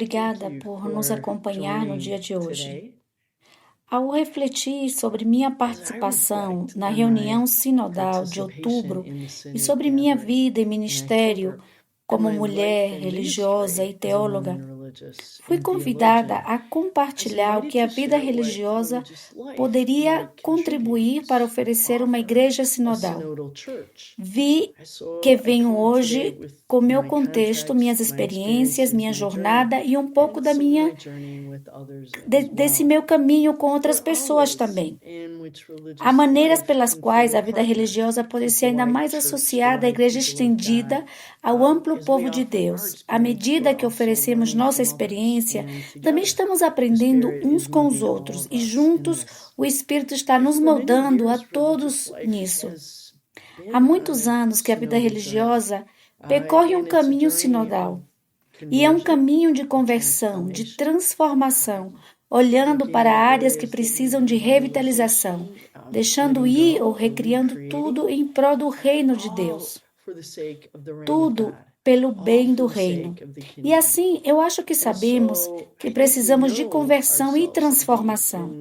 obrigada por nos acompanhar no dia de hoje. Ao refletir sobre minha participação na reunião sinodal de outubro e sobre minha vida e ministério como mulher religiosa e teóloga, fui convidada a compartilhar o que a vida religiosa poderia contribuir para oferecer uma igreja sinodal. Vi que venho hoje com meu contexto, minhas experiências, minha jornada e um pouco desse meu caminho com outras pessoas também. Há maneiras pelas quais a vida religiosa pode ser ainda mais associada à igreja estendida, ao amplo povo de Deus. À medida que oferecemos nossa experiência, também estamos aprendendo uns com os outros e juntos o Espírito está nos moldando a todos nisso. Há muitos anos que a vida religiosa percorre um caminho sinodal e é um caminho de conversão, de transformação, olhando para áreas que precisam de revitalização, deixando ir ou recriando tudo em prol do reino de Deus. Tudo pelo bem do reino. E assim, eu acho que sabemos que precisamos de conversão e transformação.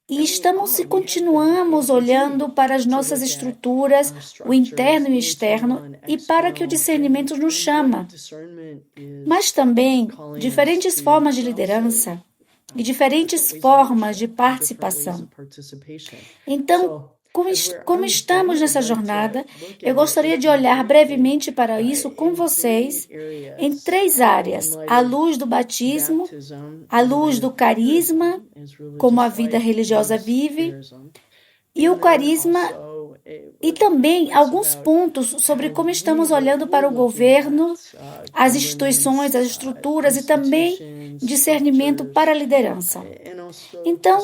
Estamos e continuamos olhando para as nossas estruturas, o interno e o externo, e para que o discernimento nos chama. Mas também diferentes formas de liderança e diferentes formas de participação. Então, como estamos nessa jornada, eu gostaria de olhar brevemente para isso com vocês em 3 áreas: à luz do batismo, à luz do carisma, como a vida religiosa vive, e o carisma, e também alguns pontos sobre como estamos olhando para o governo, as instituições, as estruturas e também discernimento para a liderança. Então,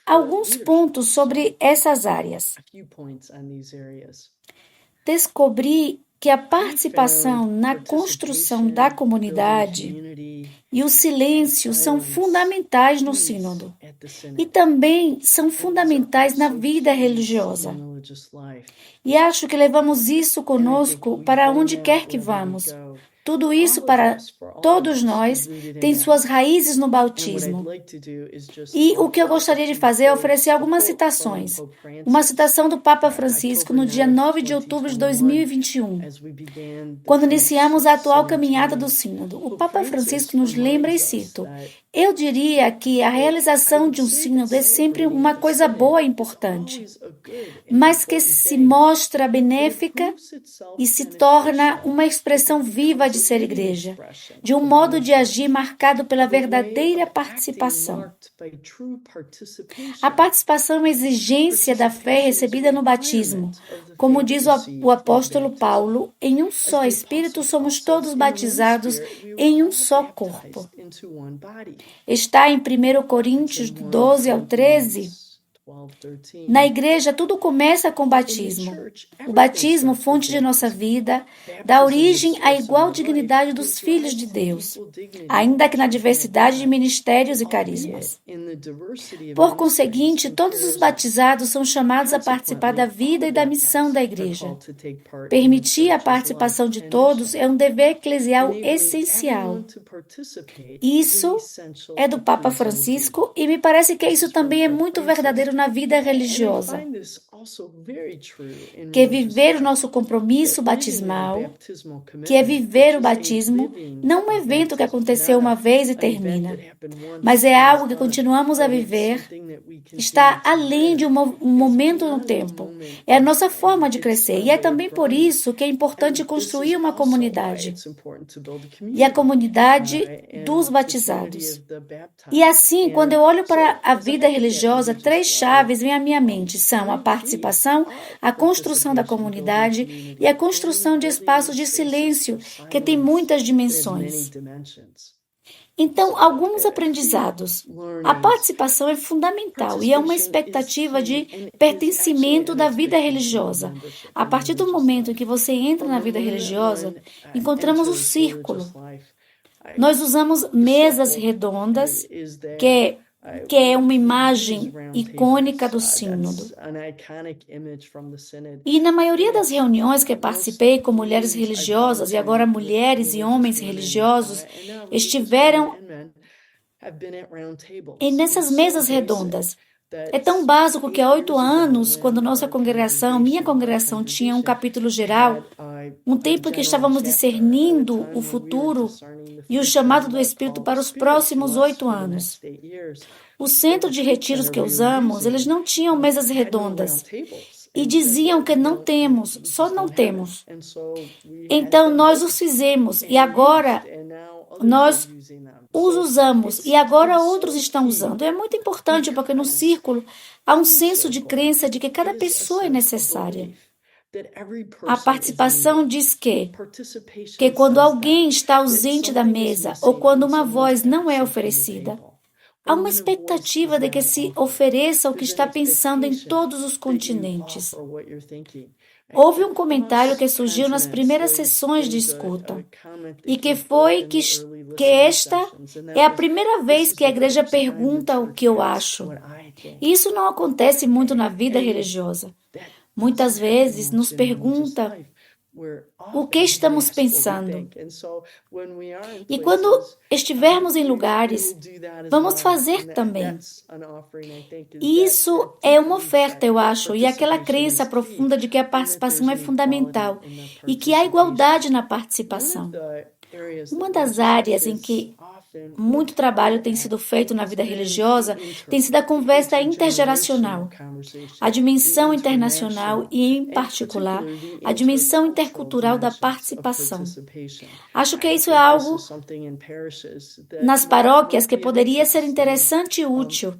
alguns pontos sobre essas áreas. Descobri que a participação na construção da comunidade e o silêncio são fundamentais no sínodo e também são fundamentais na vida religiosa. E acho que levamos isso conosco para onde quer que vamos. Tudo isso para todos nós tem suas raízes no batismo. E o que eu gostaria de fazer é oferecer algumas citações. Uma citação do Papa Francisco no dia 9 de outubro de 2021, quando iniciamos a atual caminhada do sínodo. O Papa Francisco nos lembra, e cito: eu diria que a realização de um sínodo é sempre uma coisa boa e importante, mas que se mostra benéfica e se torna uma expressão viva de ser igreja, de um modo de agir marcado pela verdadeira participação. A participação é uma exigência da fé recebida no batismo. Como diz o apóstolo Paulo, em um só Espírito somos todos batizados em um só corpo. Está em 1 Coríntios 12 ao 13. Na igreja, tudo começa com o batismo. O batismo, fonte de nossa vida, dá origem à igual dignidade dos filhos de Deus, ainda que na diversidade de ministérios e carismas. Por conseguinte, todos os batizados são chamados a participar da vida e da missão da igreja. Permitir a participação de todos é um dever eclesial essencial. Isso é do Papa Francisco e me parece que isso também é muito verdadeiro na vida religiosa, que é viver o nosso compromisso batismal, que é viver o batismo, não um evento que aconteceu uma vez e termina, mas é algo que continuamos a viver, está além de um momento no tempo, é a nossa forma de crescer, e é também por isso que é importante construir uma comunidade, e a comunidade dos batizados. E assim, quando eu olho para a vida religiosa, 3 chaves vêm à minha mente, são a participação, a construção da comunidade e a construção de espaços de silêncio, que tem muitas dimensões. Então, alguns aprendizados. A participação é fundamental e é uma expectativa de pertencimento da vida religiosa. A partir do momento em que você entra na vida religiosa, encontramos o círculo. Nós usamos mesas redondas, que que é uma imagem icônica do sínodo. E na maioria das reuniões que participei com mulheres religiosas, e agora mulheres e homens religiosos, estiveram nessas mesas redondas. É tão básico que há 8 anos, quando minha congregação tinha um capítulo geral, um tempo em que estávamos discernindo o futuro e o chamado do Espírito para os próximos 8 anos. O centro de retiros que usamos, eles não tinham mesas redondas e diziam que não temos, só não temos. Então, nós os fizemos e agora nós os usamos e agora outros estão usando. É muito importante porque no círculo há um senso de crença de que cada pessoa é necessária. A participação diz que quando alguém está ausente da mesa ou quando uma voz não é oferecida, há uma expectativa de que se ofereça o que está pensando em todos os continentes. Houve um comentário que surgiu nas primeiras sessões de escuta e que foi que esta é a primeira vez que a igreja pergunta o que eu acho. Isso não acontece muito na vida religiosa. Muitas vezes nos pergunta o que estamos pensando. E quando estivermos em lugares, vamos fazer também. Isso é uma oferta, eu acho, e aquela crença profunda de que a participação é fundamental e que há igualdade na participação. Uma das áreas em que muito trabalho tem sido feito na vida religiosa tem sido a conversa intergeracional, a dimensão internacional e, em particular, a dimensão intercultural da participação. Acho que isso é algo nas paróquias que poderia ser interessante e útil.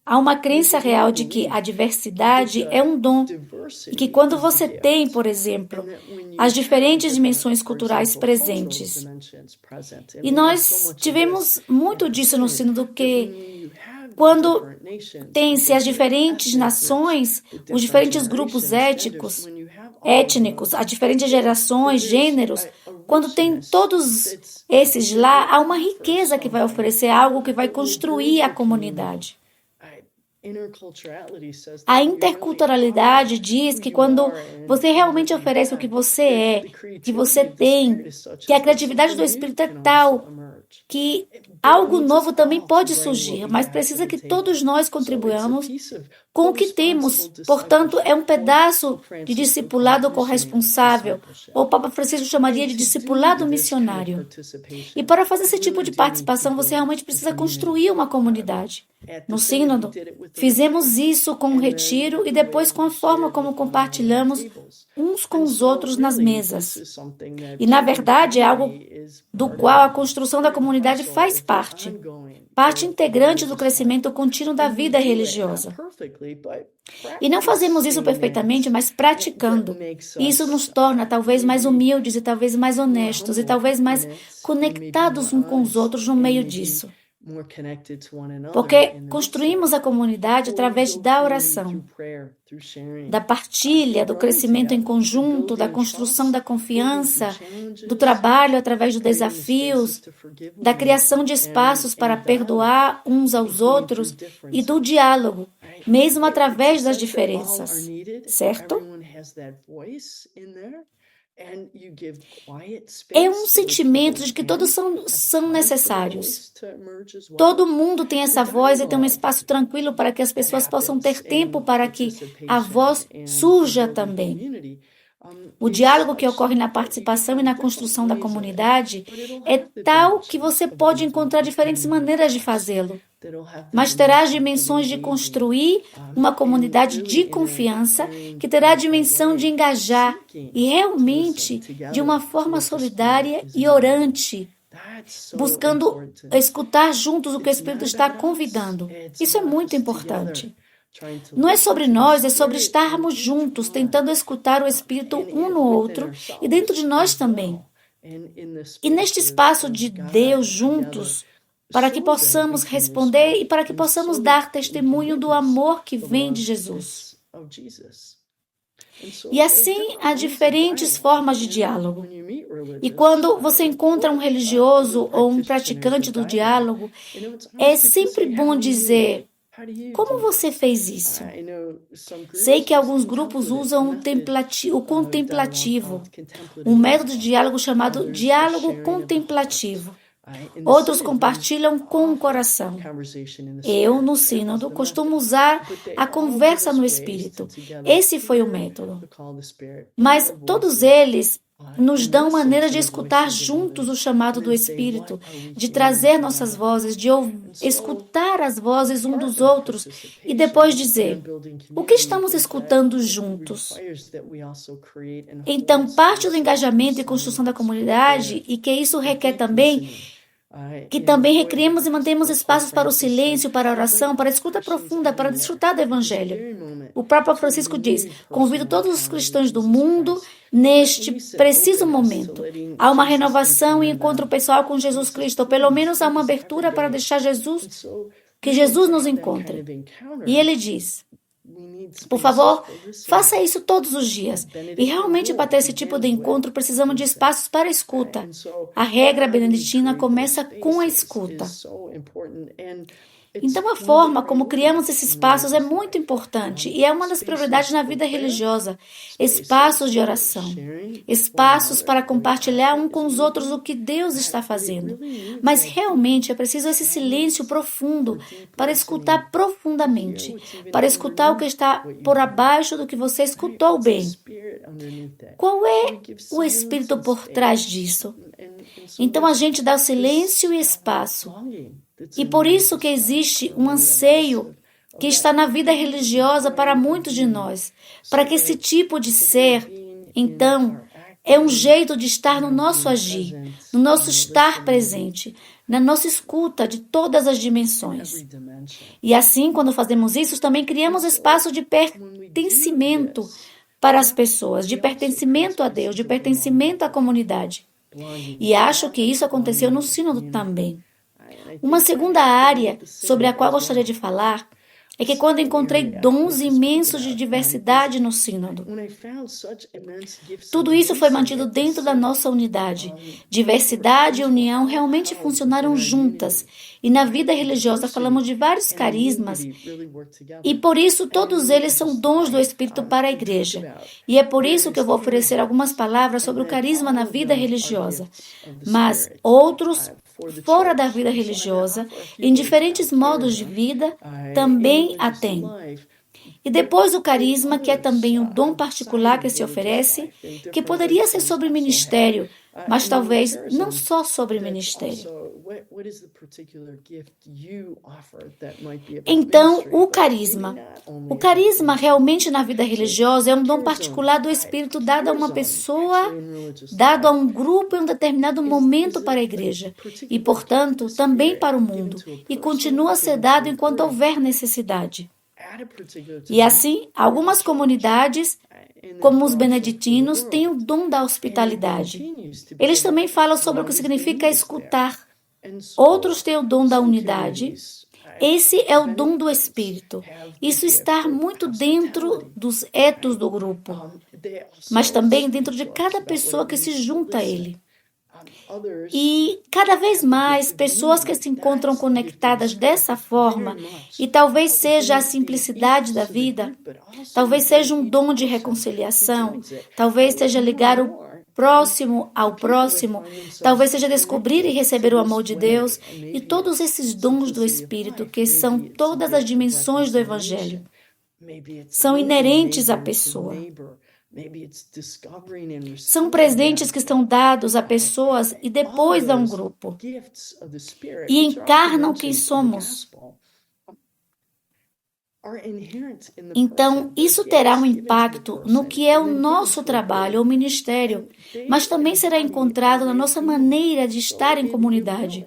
Há uma crença real de que a diversidade é um dom e que quando você tem, por exemplo, as diferentes dimensões culturais presentes. E nós tivemos muito disso no sínodo que quando tem-se as diferentes nações, os diferentes grupos étnicos, as diferentes gerações, gêneros, quando tem todos esses lá, há uma riqueza que vai oferecer algo que vai construir a comunidade. A interculturalidade diz que quando você realmente oferece o que você é, que você tem, que a criatividade do Espírito é tal, que algo novo também pode surgir, mas precisa que todos nós contribuamos com o que temos. Portanto, é um pedaço de discipulado corresponsável, ou o Papa Francisco chamaria de discipulado missionário. E para fazer esse tipo de participação, você realmente precisa construir uma comunidade. No sínodo, fizemos isso com o retiro e depois com a forma como compartilhamos uns com os outros nas mesas. E, na verdade, é algo do qual a construção da comunidade faz parte integrante do crescimento contínuo da vida religiosa. E não fazemos isso perfeitamente, mas praticando. E isso nos torna talvez mais humildes e talvez mais honestos e talvez mais conectados uns com os outros no meio disso. Porque construímos a comunidade através da oração, da partilha, do crescimento em conjunto, da construção da confiança, do trabalho através dos desafios, da criação de espaços para perdoar uns aos outros e do diálogo, mesmo através das diferenças, certo? É um sentimento de que todos são necessários. Todo mundo tem essa voz e tem um espaço tranquilo para que as pessoas possam ter tempo para que a voz surja também. O diálogo que ocorre na participação e na construção da comunidade é tal que você pode encontrar diferentes maneiras de fazê-lo, mas terá as dimensões de construir uma comunidade de confiança, que terá a dimensão de engajar e realmente de uma forma solidária e orante, buscando escutar juntos o que o Espírito está convidando. Isso é muito importante. Não é sobre nós, é sobre estarmos juntos, tentando escutar o Espírito um no outro e dentro de nós também. E neste espaço de Deus juntos, para que possamos responder e para que possamos dar testemunho do amor que vem de Jesus. E assim há diferentes formas de diálogo. E quando você encontra um religioso ou um praticante do diálogo, é sempre bom dizer: como você fez isso? Sei que alguns grupos usam o contemplativo, um método de diálogo chamado diálogo contemplativo. Outros compartilham com o coração. Eu, no sínodo, costumo usar a conversa no espírito. Esse foi o método. Mas todos eles nos dão maneira de escutar juntos o chamado do Espírito, de trazer nossas vozes, de escutar as vozes um dos outros e depois dizer: o que estamos escutando juntos? Então, parte do engajamento e construção da comunidade, e que isso requer também que também recriemos e mantemos espaços para o silêncio, para a oração, para a escuta profunda, para desfrutar do Evangelho. O Papa Francisco diz: convido todos os cristãos do mundo neste preciso momento. Há uma renovação e encontro pessoal com Jesus Cristo, ou pelo menos há uma abertura para deixar que Jesus nos encontre. E ele diz: por favor, faça isso todos os dias. E realmente, para ter esse tipo de encontro, precisamos de espaços para a escuta. A regra beneditina começa com a escuta. Então, a forma como criamos esses espaços é muito importante e é uma das prioridades na vida religiosa. Espaços de oração, espaços para compartilhar um com os outros o que Deus está fazendo. Mas realmente é preciso esse silêncio profundo para escutar profundamente, para escutar o que está por abaixo do que você escutou bem. Qual é o espírito por trás disso? Então a gente dá silêncio e espaço. E por isso que existe um anseio que está na vida religiosa para muitos de nós, para que esse tipo de ser, então, é um jeito de estar no nosso agir, no nosso estar presente, na nossa escuta de todas as dimensões. E assim, quando fazemos isso, também criamos espaço de pertencimento para as pessoas, de pertencimento a Deus, de pertencimento à comunidade. E acho que isso aconteceu no sínodo também. Uma segunda área sobre a qual gostaria de falar é que quando encontrei dons imensos de diversidade no sínodo, tudo isso foi mantido dentro da nossa unidade. Diversidade e união realmente funcionaram juntas. E na vida religiosa falamos de vários carismas e por isso todos eles são dons do Espírito para a igreja. E é por isso que eu vou oferecer algumas palavras sobre o carisma na vida religiosa. Mas outros fora da vida religiosa, em diferentes modos de vida, também a tem. E depois o carisma, que é também um dom particular que se oferece, que poderia ser sobre ministério, mas talvez não só sobre ministério. Então, o carisma. O carisma realmente na vida religiosa é um dom particular do Espírito dado a uma pessoa, dado a um grupo em um determinado momento para a igreja e, portanto, também para o mundo, e continua a ser dado enquanto houver necessidade. E assim, algumas comunidades, como os beneditinos, têm o dom da hospitalidade. Eles também falam sobre o que significa escutar. Outros têm o dom da unidade. Esse é o dom do Espírito. Isso está muito dentro dos etos do grupo, mas também dentro de cada pessoa que se junta a ele. E cada vez mais pessoas que se encontram conectadas dessa forma, e talvez seja a simplicidade da vida, talvez seja um dom de reconciliação, talvez seja ligar o próximo ao próximo, talvez seja descobrir e receber o amor de Deus, e todos esses dons do Espírito, que são todas as dimensões do Evangelho, são inerentes à pessoa. São presentes que estão dados a pessoas e depois a um grupo. E encarnam quem somos. Então, isso terá um impacto no que é o nosso trabalho ou ministério, mas também será encontrado na nossa maneira de estar em comunidade,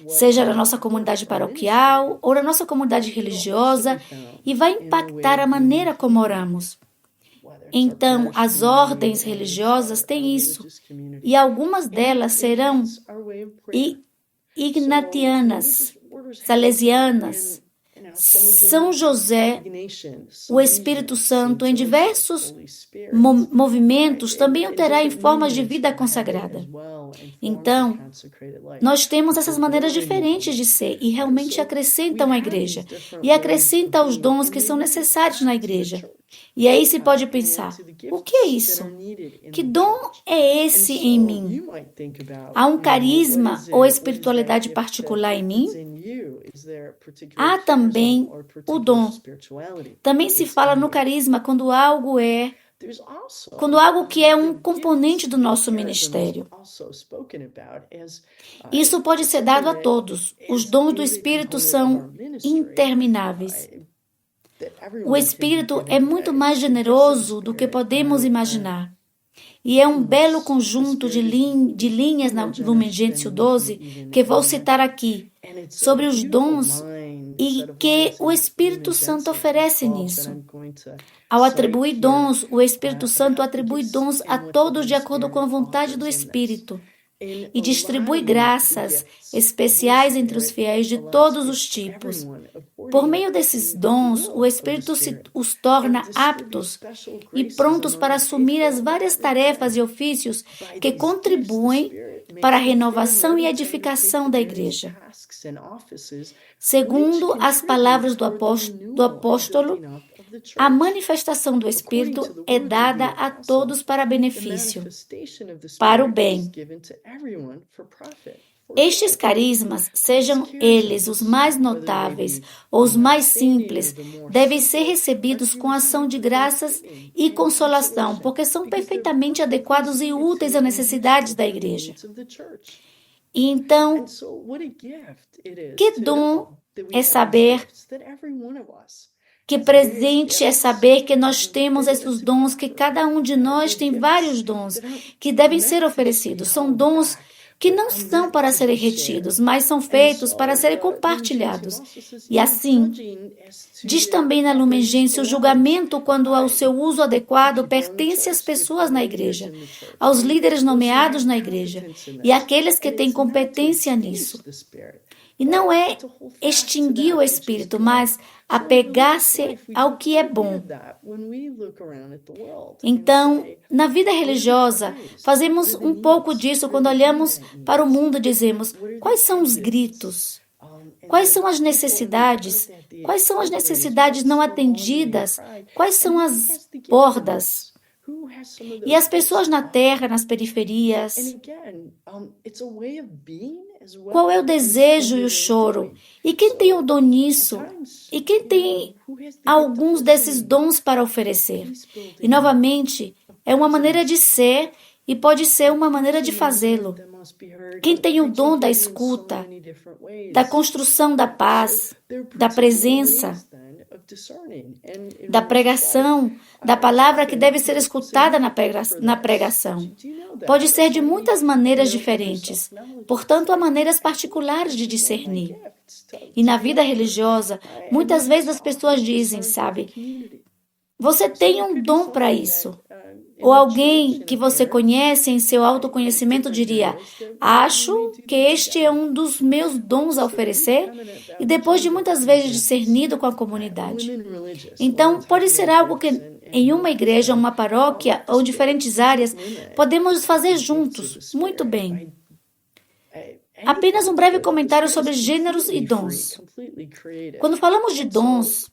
seja na nossa comunidade paroquial ou na nossa comunidade religiosa, e vai impactar a maneira como oramos. Então, as ordens religiosas têm isso, e algumas delas serão ignatianas, salesianas, São José, o Espírito Santo, em diversos movimentos, também o terá em formas de vida consagrada. Então, nós temos essas maneiras diferentes de ser e realmente acrescentam à igreja e acrescentam os dons que são necessários na igreja. E aí se pode pensar, o que é isso? Que dom é esse em mim? Há um carisma ou espiritualidade particular em mim? Há também o dom. Também se fala no carisma quando algo que é um componente do nosso ministério. Isso pode ser dado a todos. Os dons do Espírito são intermináveis. O Espírito é muito mais generoso do que podemos imaginar. E é um belo conjunto de linhas na Lumen Gentium 12 que vou citar aqui, sobre os dons e que o Espírito Santo oferece nisso. Ao atribuir dons, o Espírito Santo atribui dons a todos de acordo com a vontade do Espírito e distribui graças especiais entre os fiéis de todos os tipos. Por meio desses dons, o Espírito os torna aptos e prontos para assumir as várias tarefas e ofícios que contribuem para a renovação e edificação da igreja. Segundo as palavras do apóstolo, a manifestação do Espírito é dada a todos para benefício, para o bem. Estes carismas, sejam eles os mais notáveis ou os mais simples, devem ser recebidos com ação de graças e consolação, porque são perfeitamente adequados e úteis às necessidades da igreja. E então, que dom é saber, que presente é saber que nós temos esses dons, que cada um de nós tem vários dons que devem ser oferecidos. São dons que não são para serem retidos, mas são feitos para serem compartilhados. E assim, diz também na Lumen Gentium, o julgamento quando ao seu uso adequado pertence às pessoas na igreja, aos líderes nomeados na igreja e àqueles que têm competência nisso. E não é extinguir o Espírito, mas apegar-se ao que é bom. Então, na vida religiosa, fazemos um pouco disso quando olhamos para o mundo e dizemos: quais são os gritos? Quais são as necessidades? Quais são as necessidades não atendidas? Quais são as bordas? E as pessoas na terra, nas periferias? Qual é o desejo e o choro? E quem tem o dom nisso? E quem tem alguns desses dons para oferecer? E, novamente, é uma maneira de ser e pode ser uma maneira de fazê-lo. Quem tem o dom da escuta, da construção da paz, da presença, da pregação, da palavra que deve ser escutada na pregação. Pode ser de muitas maneiras diferentes, portanto, há maneiras particulares de discernir. E na vida religiosa, muitas vezes as pessoas dizem, sabe, você tem um dom para isso. Ou alguém que você conhece em seu autoconhecimento diria: acho que este é um dos meus dons a oferecer, e depois de muitas vezes discernido com a comunidade. Então, pode ser algo que em uma igreja, uma paróquia ou diferentes áreas, podemos fazer juntos. Muito bem. Apenas um breve comentário sobre gêneros e dons. Quando falamos de dons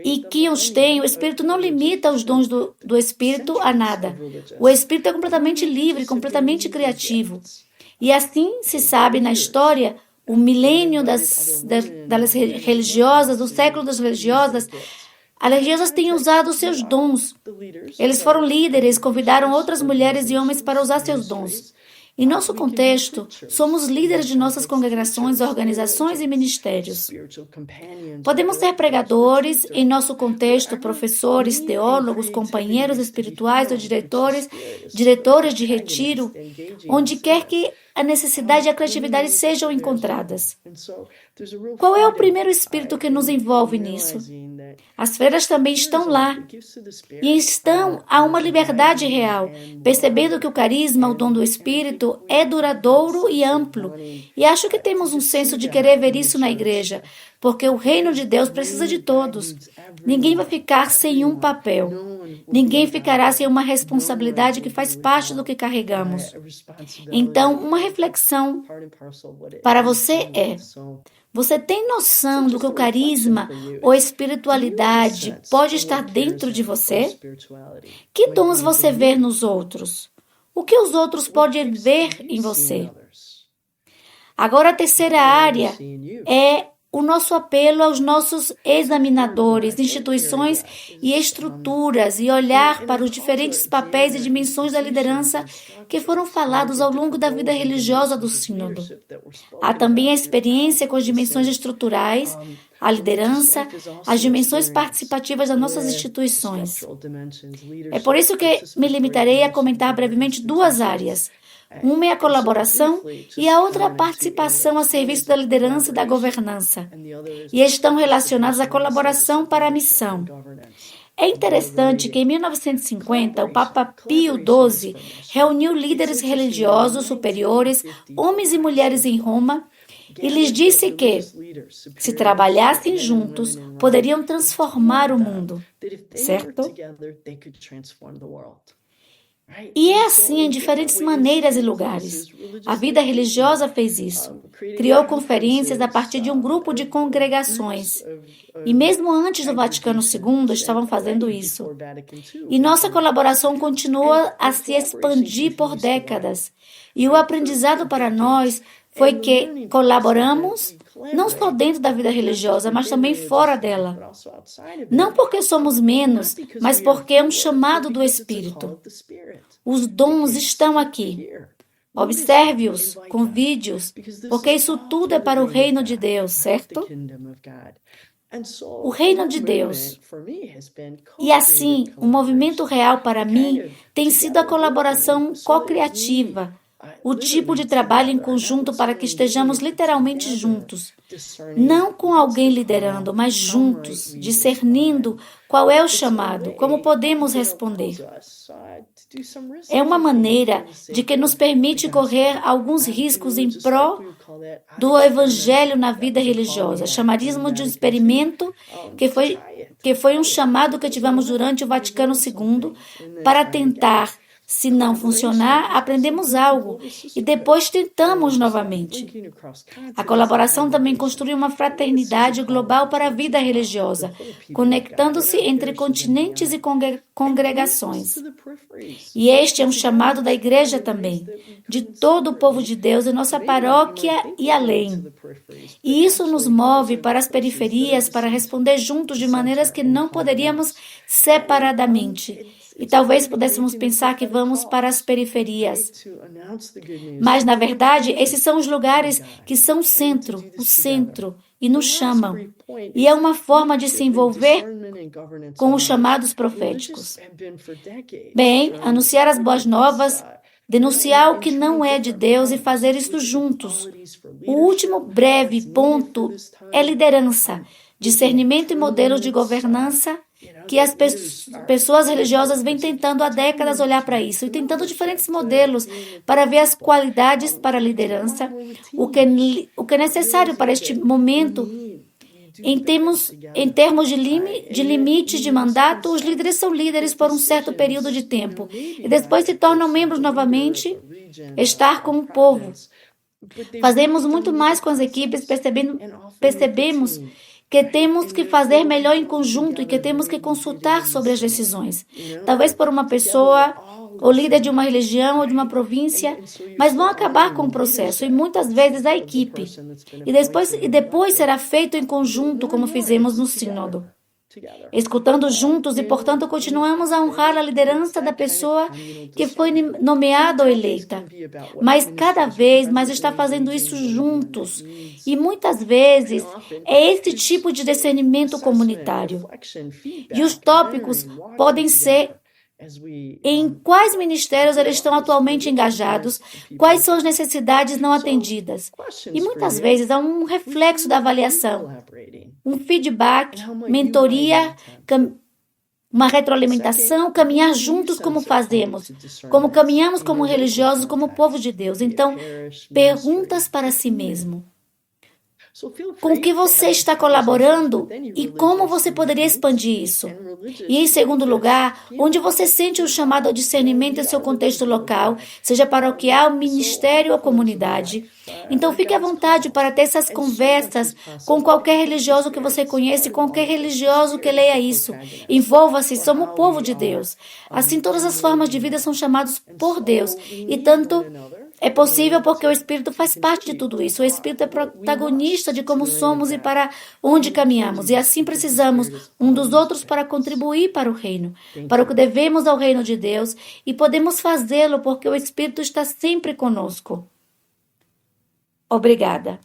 e que os tem, o Espírito não limita os dons do Espírito a nada. O Espírito é completamente livre, completamente criativo. E assim se sabe na história, o milênio das religiosas, do século das religiosas, as religiosas têm usado seus dons. Eles foram líderes, convidaram outras mulheres e homens para usar seus dons. Em nosso contexto, somos líderes de nossas congregações, organizações e ministérios. Podemos ser pregadores, em nosso contexto, professores, teólogos, companheiros espirituais ou diretores de retiro, onde quer que a necessidade e a criatividade sejam encontradas. Qual é o primeiro espírito que nos envolve nisso? As freiras também estão lá e estão a uma liberdade real, percebendo que o carisma, o dom do Espírito, é duradouro e amplo. E acho que temos um senso de querer ver isso na igreja. porque o reino de Deus precisa de todos. Ninguém vai ficar sem um papel. Ninguém ficará sem uma responsabilidade que faz parte do que carregamos. Então, uma reflexão para você é: você tem noção do que o carisma ou espiritualidade pode estar dentro de você? Que dons você vê nos outros? O que os outros podem ver em você? Agora, a terceira área é o nosso apelo aos nossos examinadores, instituições e estruturas e olhar para os diferentes papéis e dimensões da liderança que foram falados ao longo da vida religiosa do sínodo. Há também a experiência com as dimensões estruturais, a liderança, as dimensões participativas das nossas instituições. É por isso que me limitarei a comentar brevemente duas áreas. Uma é a colaboração e a outra a participação a serviço da liderança e da governança. E estão relacionados à colaboração para a missão. É interessante que em 1950 o Papa Pio XII reuniu líderes religiosos superiores, homens e mulheres em Roma, e lhes disse que, se trabalhassem juntos, poderiam transformar o mundo. Certo? E é assim em diferentes maneiras e lugares. A vida religiosa fez isso. Criou conferências a partir de um grupo de congregações. E mesmo antes do Vaticano II, estavam fazendo isso. E nossa colaboração continua a se expandir por décadas. E o aprendizado para nós foi que colaboramos não só dentro da vida religiosa, mas também fora dela. Não porque somos menos, mas porque é um chamado do Espírito. Os dons estão aqui. Observe-os com vídeos, porque isso tudo é para o reino de Deus, certo? O reino de Deus. E assim, um movimento real para mim tem sido a colaboração co-criativa, o tipo de trabalho em conjunto para que estejamos literalmente juntos. Não com alguém liderando, mas juntos, discernindo qual é o chamado, como podemos responder. É uma maneira de que nos permite correr alguns riscos em pró do evangelho na vida religiosa. Chamaríamos de experimento, que foi um chamado que tivemos durante o Vaticano II para tentar. Se não funcionar, aprendemos algo e depois tentamos novamente. A colaboração também construi uma fraternidade global para a vida religiosa, conectando-se entre continentes e congregações. E este é um chamado da igreja também, de todo o povo de Deus em nossa paróquia e além. E isso nos move para as periferias para responder juntos de maneiras que não poderíamos separadamente. E talvez pudéssemos pensar que vamos para as periferias. Mas, na verdade, esses são os lugares que são o centro, e nos chamam. E é uma forma de se envolver com os chamados proféticos. Bem, anunciar as boas novas, denunciar o que não é de Deus e fazer isso juntos. O último breve ponto é liderança, discernimento e modelos de governança que as pessoas religiosas vêm tentando há décadas olhar para isso e tentando diferentes modelos para ver as qualidades para a liderança, o que é necessário para este momento. Em termos de limites de mandato, os líderes são líderes por um certo período de tempo e depois se tornam membros novamente, estar com o povo. Fazemos muito mais com as equipes, percebemos que temos que fazer melhor em conjunto e que temos que consultar sobre as decisões. Talvez por uma pessoa, ou líder de uma religião ou de uma província, mas vão acabar com o processo e muitas vezes a equipe. E depois será feito em conjunto, como fizemos no sínodo. Escutando juntos e, portanto, continuamos a honrar a liderança da pessoa que foi nomeada ou eleita. Mas cada vez mais está fazendo isso juntos. E muitas vezes é esse tipo de discernimento comunitário. E os tópicos podem ser em quais ministérios eles estão atualmente engajados, quais são as necessidades não atendidas. E muitas vezes há um reflexo da avaliação, um feedback, mentoria, uma retroalimentação, caminhar juntos como fazemos, como caminhamos como religiosos, como povo de Deus. Então, perguntas para si mesmo. com o que você está colaborando e como você poderia expandir isso. E, em segundo lugar, onde você sente um chamado ao discernimento em seu contexto local, seja paroquial, ministério ou comunidade. Então, fique à vontade para ter essas conversas com qualquer religioso que você conheça e qualquer religioso que leia isso. Envolva-se, somos o povo de Deus. Assim, todas as formas de vida são chamadas por Deus. E tanto é possível porque o Espírito faz parte de tudo isso. O Espírito é protagonista de como somos e para onde caminhamos. E assim precisamos um dos outros para contribuir para o reino, para o que devemos ao reino de Deus. E podemos fazê-lo porque o Espírito está sempre conosco. Obrigada.